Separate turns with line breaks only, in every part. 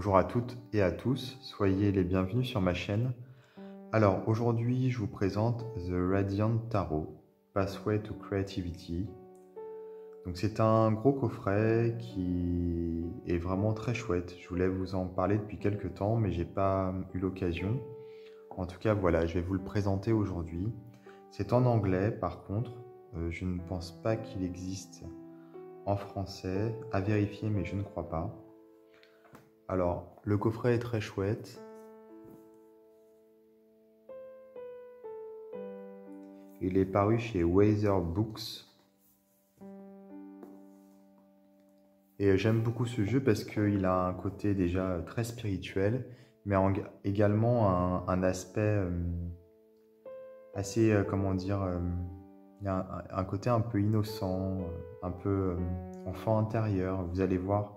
Bonjour à toutes et à tous, soyez les bienvenus sur ma chaîne. Alors aujourd'hui je vous présente The Radiant Tarot, Pathway to Creativity. Donc c'est un gros coffret qui est vraiment très chouette. Je voulais vous en parler depuis quelques temps mais j'ai pas eu l'occasion. En tout cas voilà, je vais vous le présenter aujourd'hui. C'est en anglais par contre, je ne pense pas qu'il existe en français, à vérifier mais je ne crois pas. Alors, le coffret est très chouette. Il est paru chez Weather Books. Et j'aime beaucoup ce jeu parce qu'il a un côté déjà très spirituel, mais également un aspect assez, comment dire, il y a un côté un peu innocent, un peu enfant intérieur. Vous allez voir,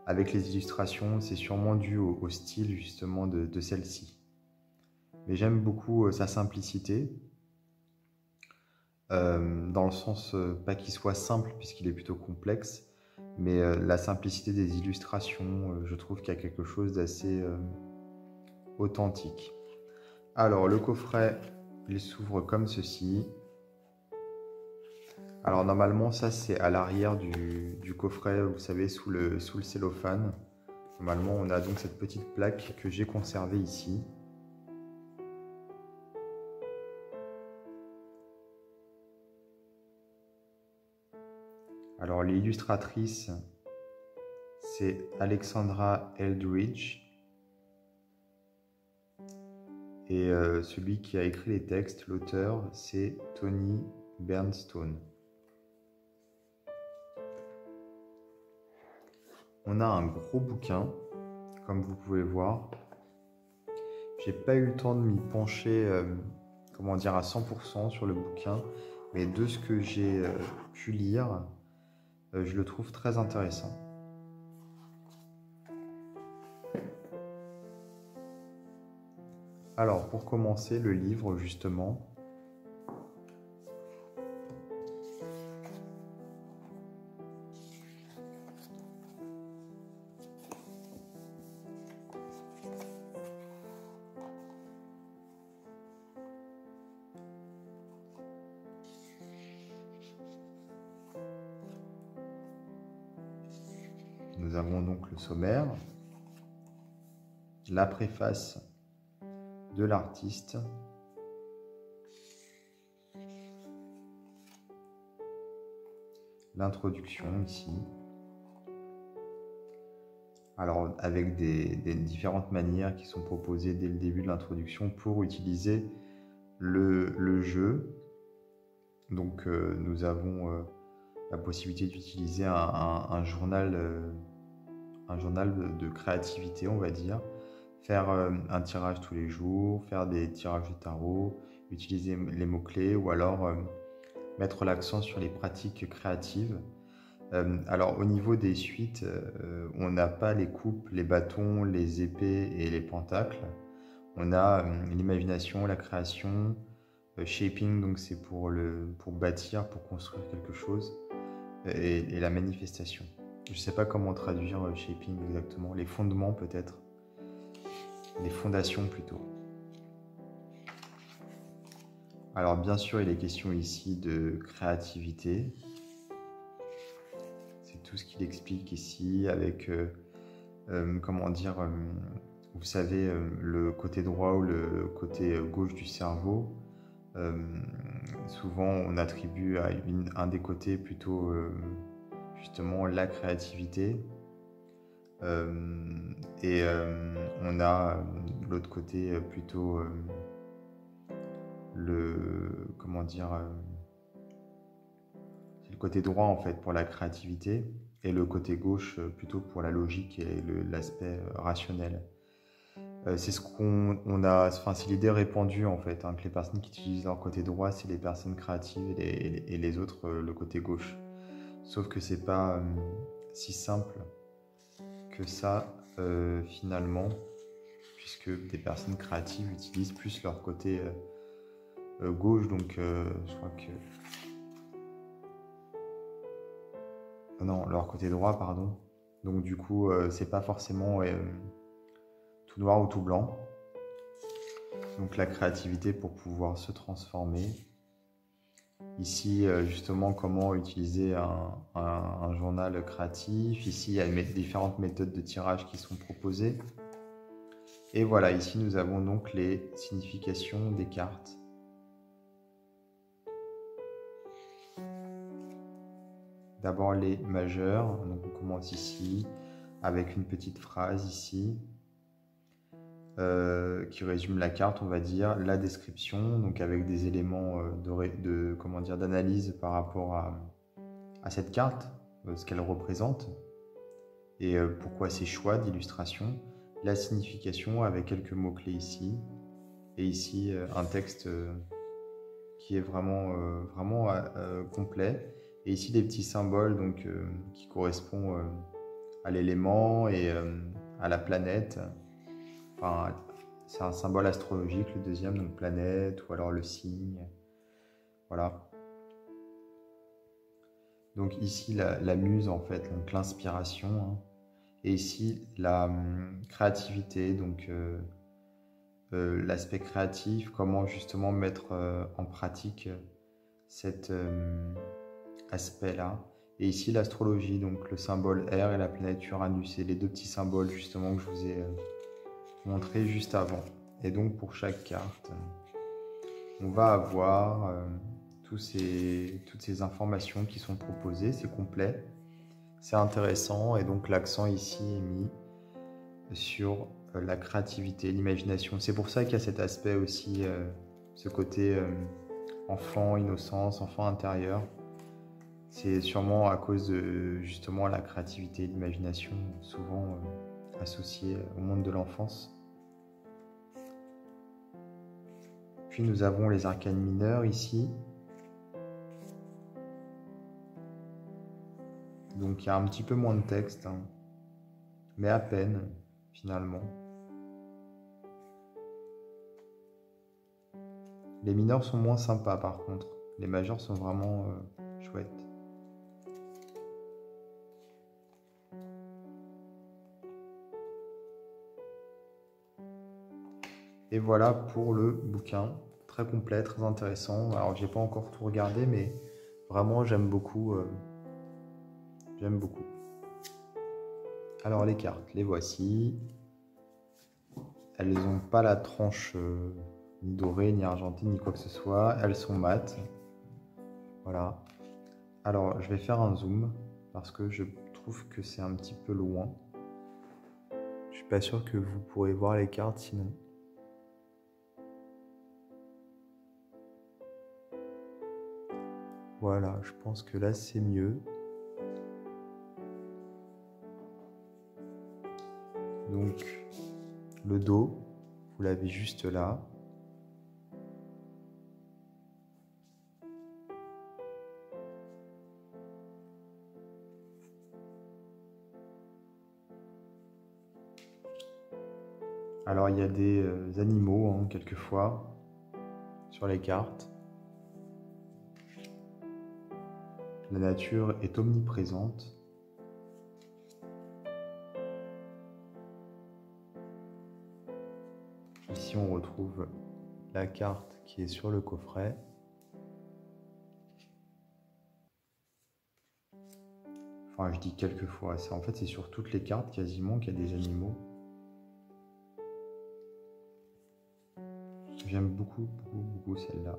avec les illustrations, c'est sûrement dû au style justement de celle-ci. Mais j'aime beaucoup sa simplicité, dans le sens, pas qu'il soit simple puisqu'il est plutôt complexe, mais la simplicité des illustrations, je trouve qu'il y a quelque chose d'assez authentique. Alors le coffret, il s'ouvre comme ceci. Alors normalement ça c'est à l'arrière du coffret, vous savez, sous le cellophane. Normalement on a donc cette petite plaque que j'ai conservée ici. Alors l'illustratrice, c'est Alexandra Eldridge. Et celui qui a écrit les textes, l'auteur, c'est Tony Bernstone. On a un gros bouquin, comme vous pouvez voir. J'ai pas eu le temps de m'y pencher, comment dire, à 100% sur le bouquin, mais de ce que j'ai pu lire, je le trouve très intéressant. Alors, pour commencer, le livre, justement, nous avons donc le sommaire, la préface de l'artiste, l'introduction ici. Alors avec des différentes manières qui sont proposées dès le début de l'introduction pour utiliser le jeu. Donc nous avons la possibilité d'utiliser un journal de créativité, on va dire. Faire un tirage tous les jours, faire des tirages de tarot, utiliser les mots-clés ou alors mettre l'accent sur les pratiques créatives. Alors au niveau des suites, on n'a pas les coupes, les bâtons, les épées et les pentacles. On a l'imagination, la création, shaping, donc c'est pour bâtir, pour construire quelque chose, et la manifestation. Je ne sais pas comment traduire shaping exactement, les fondements peut-être, les fondations plutôt. Alors bien sûr il est question ici de créativité. Tout ce qu'il explique ici avec, comment dire, vous savez, le côté droit ou le côté gauche du cerveau. Souvent, on attribue à un des côtés plutôt, justement, la créativité. Et on a l'autre côté plutôt comment dire, c'est le côté droit en fait pour la créativité et le côté gauche plutôt pour la logique et l'aspect rationnel. C'est ce qu'on a, enfin c'est l'idée répandue en fait, hein, que les personnes qui utilisent leur côté droit, c'est les personnes créatives et les autres le côté gauche. Sauf que c'est pas si simple que ça finalement, puisque des personnes créatives utilisent plus leur côté gauche, donc je crois que... Non, leur côté droit, pardon. Donc du coup, c'est pas forcément tout noir ou tout blanc. Donc la créativité pour pouvoir se transformer. Ici, justement, comment utiliser un journal créatif. Ici, il y a différentes méthodes de tirage qui sont proposées. Et voilà, ici, nous avons donc les significations des cartes. D'abord les majeurs, donc on commence ici avec une petite phrase ici qui résume la carte, on va dire, la description, donc avec des éléments comment dire, d'analyse par rapport à cette carte, ce qu'elle représente et pourquoi ces choix d'illustration, la signification avec quelques mots-clés ici, et ici un texte qui est vraiment complet. Et ici des petits symboles donc, qui correspondent à l'élément et à la planète. Enfin, c'est un symbole astrologique, le deuxième, donc planète, ou alors le signe. Voilà. Donc ici la muse en fait, donc l'inspiration. Hein. Et ici la créativité, donc l'aspect créatif, comment justement mettre en pratique cet aspect-là. Et ici l'astrologie, donc le symbole R et la planète Uranus, c'est les deux petits symboles justement que je vous ai montré juste avant. Et donc pour chaque carte, on va avoir toutes ces informations qui sont proposées, c'est complet, c'est intéressant et donc l'accent ici est mis sur la créativité, l'imagination. C'est pour ça qu'il y a cet aspect aussi, ce côté enfant, innocence, enfant intérieur. C'est sûrement à cause de justement la créativité et l'imagination, souvent associées au monde de l'enfance. Puis nous avons les arcanes mineurs ici. Donc il y a un petit peu moins de texte, hein, mais à peine finalement. Les mineurs sont moins sympas par contre. Les majeurs sont vraiment chouettes. Et voilà pour le bouquin. Très complet, très intéressant. Alors j'ai pas encore tout regardé, mais vraiment j'aime beaucoup. J'aime beaucoup. Alors les cartes, les voici. Elles n'ont pas la tranche ni dorée, ni argentée, ni quoi que ce soit. Elles sont mates. Voilà. Alors je vais faire un zoom parce que je trouve que c'est un petit peu loin. Je suis pas sûr que vous pourrez voir les cartes sinon. Voilà, je pense que là c'est mieux. Donc le dos, vous l'avez juste là. Alors il y a des animaux hein, quelquefois sur les cartes. La nature est omniprésente. Ici on retrouve la carte qui est sur le coffret. Enfin je dis quelquefois, en fait c'est sur toutes les cartes quasiment qu'il y a des animaux. J'aime beaucoup celle-là.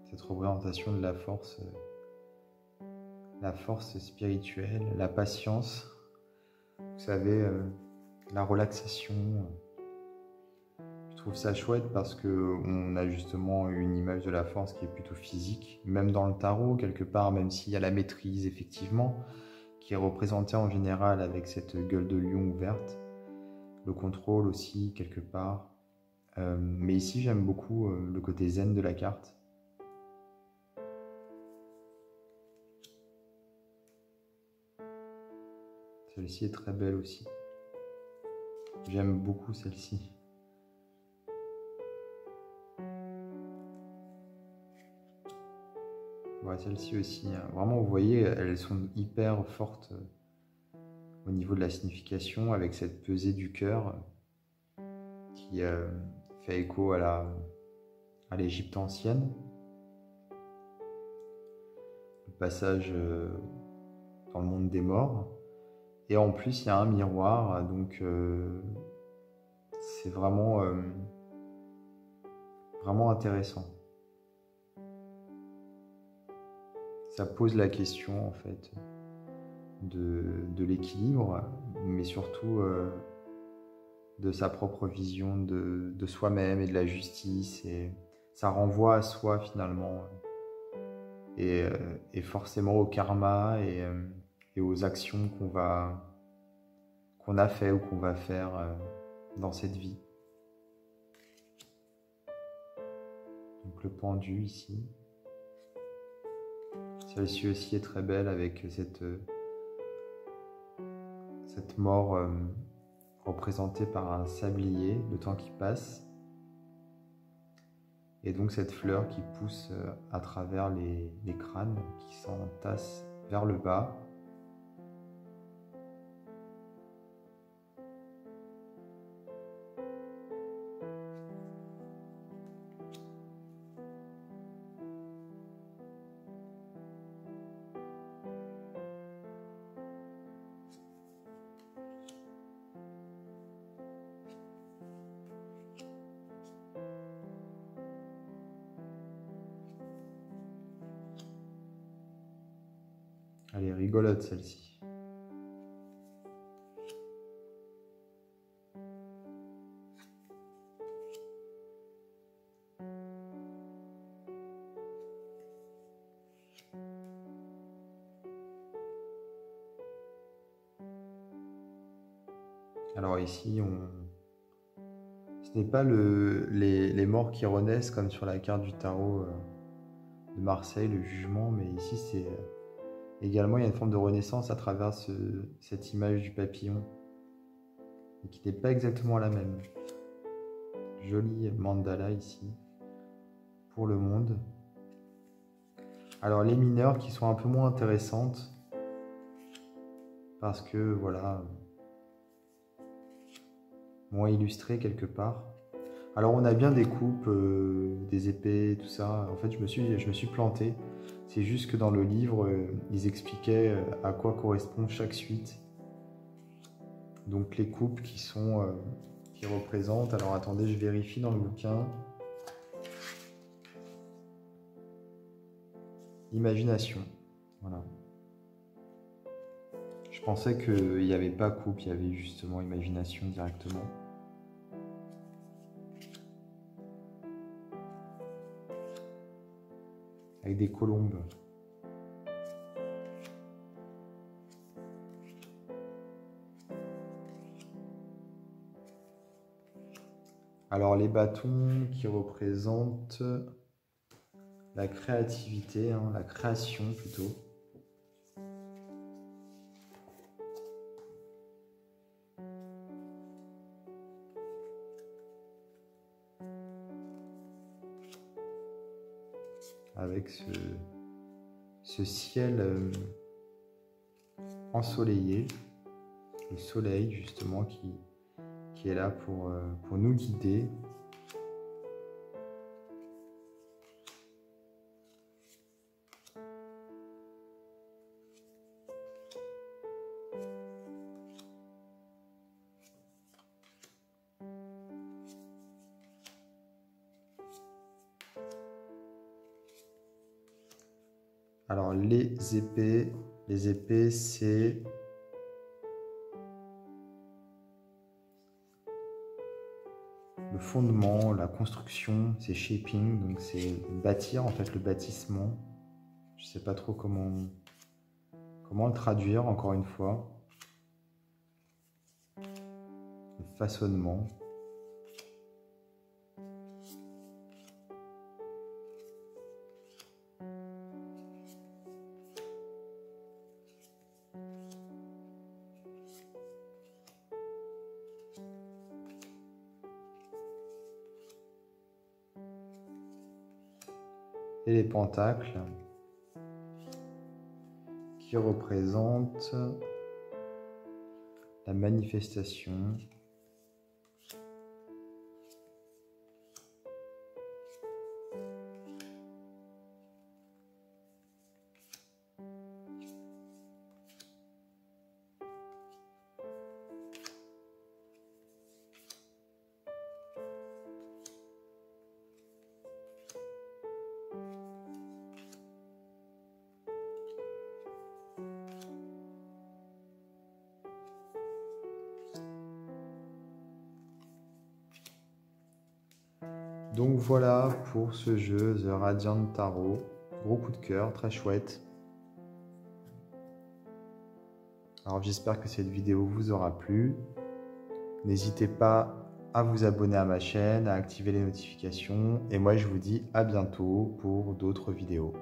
Cette représentation de la force spirituelle, la patience, vous savez, la relaxation. Je trouve ça chouette parce qu'on a justement une image de la force qui est plutôt physique, même dans le tarot quelque part, même s'il y a la maîtrise effectivement, qui est représentée en général avec cette gueule de lion ouverte, le contrôle aussi quelque part. Mais ici j'aime beaucoup le côté zen de la carte. Celle-ci est très belle aussi. J'aime beaucoup celle-ci. Ouais, celle-ci aussi, hein. Vraiment, vous voyez, elles sont hyper fortes au niveau de la signification, avec cette pesée du cœur qui fait écho à l'Égypte ancienne. Le passage dans le monde des morts. Et en plus, il y a un miroir, donc c'est vraiment intéressant. Ça pose la question, en fait, de l'équilibre, mais surtout de sa propre vision de soi-même et de la justice. Et ça renvoie à soi, finalement, et forcément au karma et aux actions qu'on a fait ou qu'on va faire dans cette vie. Donc le pendu ici. Celle-ci aussi est très belle avec cette mort représentée par un sablier, le temps qui passe. Et donc cette fleur qui pousse à travers les crânes qui s'entassent vers le bas. Elle est rigolote celle-ci. Alors ici, ce n'est pas les morts qui renaissent comme sur la carte du tarot de Marseille, le jugement, mais ici c'est également, il y a une forme de renaissance à travers cette image du papillon, et qui n'est pas exactement la même. Joli mandala ici, pour le monde. Alors les mineures qui sont un peu moins intéressantes, parce que voilà, moins illustrées quelque part. Alors on a bien des coupes, des épées, tout ça. En fait, je me suis planté. C'est juste que dans le livre, ils expliquaient à quoi correspond chaque suite. Donc les coupes qui représentent. Alors attendez, je vérifie dans le bouquin. Imagination. Voilà. Je pensais qu'il n'y avait pas coupe, il y avait justement imagination directement. Avec des colombes. Alors les bâtons qui représentent la créativité, hein, la création plutôt. Avec ce ciel ensoleillé, le soleil justement qui est là pour nous guider. Alors les épées c'est le fondement, la construction, c'est shaping, donc c'est bâtir en fait, le bâtissement. Je sais pas trop comment le traduire encore une fois. Le façonnement. Et les pentacles. qui représente la manifestation. Donc voilà pour ce jeu The Radiant Tarot. Gros coup de cœur, très chouette. Alors j'espère que cette vidéo vous aura plu. N'hésitez pas à vous abonner à ma chaîne, à activer les notifications. Et moi je vous dis à bientôt pour d'autres vidéos.